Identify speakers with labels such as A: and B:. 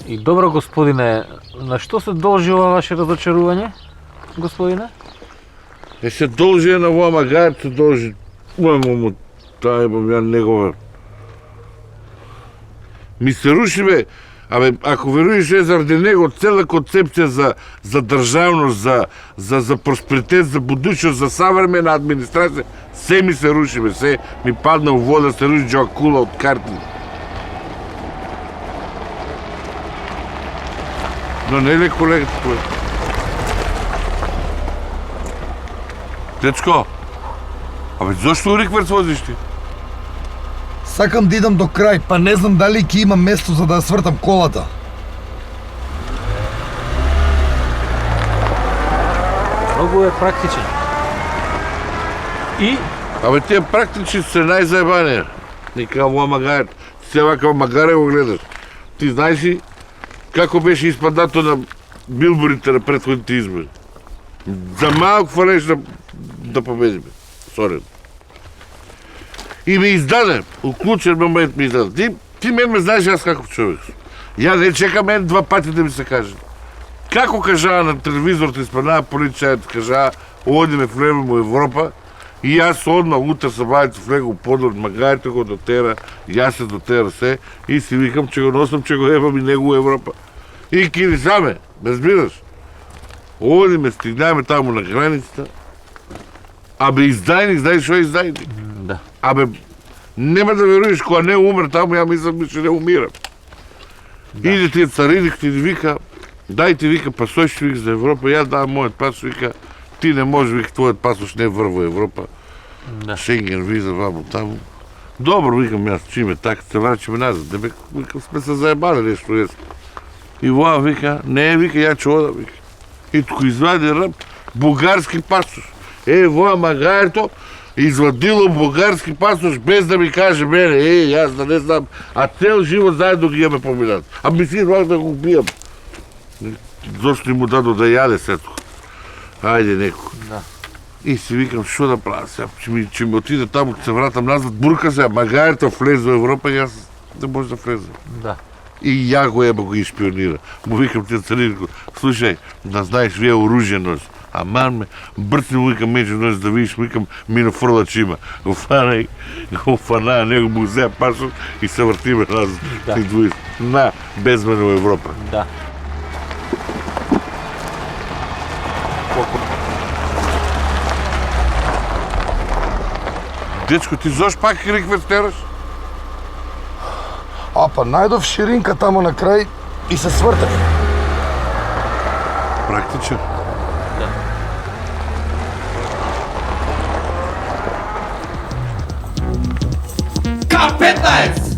A: И добро, господине, на што се должи ова ваше разочарување, господине?
B: Се должи на ова магајат, се должи му тај ја негова. Ми се руши бе, абе, ако веруваш заради него цела концепција за државност, за просперитет, за будучност, за savремена администрација, се ми се руши бе, се ми падна у вода, се руши джоа кула од карти. Но не ли колегата твој? Дечко, абе, зошто рикверц возиш ти?
C: Сакам да идам до крај, па не знам дали ќе има место за да ја свртам колата.
A: Многу е практичен. И?
B: Абе, тие практични се најзаебанија. Нека ова магајат. Се вака магаре го гледаш. Ти знаеш ли како беше испадато на билборите на претходните избори? За малко фалеш да победиме. Сорен. И ме издаде. У клучен момент ме издаде. Ти мен ме знаеш аз каков човек. Ја не чекам мен два пати да ми се каже. Како кажаа на телевизорот, испаднаа полицајот, кажаа, одиме влегуваме во Европа, и јас одма утре се бавите влегу подор, магајте го дотера, јас се дотера се, и си викам, че го носам, че го ебам и него у Европа. И кири саме, разбираш? Одиме, стигнаме таму на границата, абе издајник, знаеш што е издајник?
A: Да.
B: Абе, нема да веруваш, кога не умре таму, ја мислам, че не умирам. Да. Иде тие цариник, ти вика, дајте, вика, пасош, вика, за Европа, ја давам мојот пасош, вика, ти не може, вика, твојот пасош не врва Европа.
A: Да.
B: Шенген, виза, ваму, таму. Добро, викам јас, чиме, така, се врачиме назад, да бе, викам, сме се заебали нешто, јас. И воа, вика, не, вика, ја ќе ода, вика. И туку извади ръб, бугарски пасош. Воа магајето, извадило бугарски пасош без да ми каже мене, јас да не знам, а цел живот заедно ги имаме поминат. А ми си да го убијам. Зошто му дадо да јаде сето? Ајде неко.
A: Да.
B: И си викам, шо да правя сега? Че ми отиде таму, ќе се вратам назад, бурка сега, магајето влезе во Европа, јас не може да влезе.
A: Да.
B: И ја го еба го испионира. Му викам ти царинко, слушај, да знаеш, вие оружје носи. Аман ме, брцни му викам меѓу носи да видиш, му викам минофрла че има. Го фана, го фана, него му взеа пасот и се вртиме назад.
A: Да.
B: И двојца. На, без мене во Европа.
A: Да.
B: Дечко, ти зош пак риквер тераш?
C: А па најдов ширинка тамо на крај и се свртев.
B: Практичен.
A: Да.
D: K15!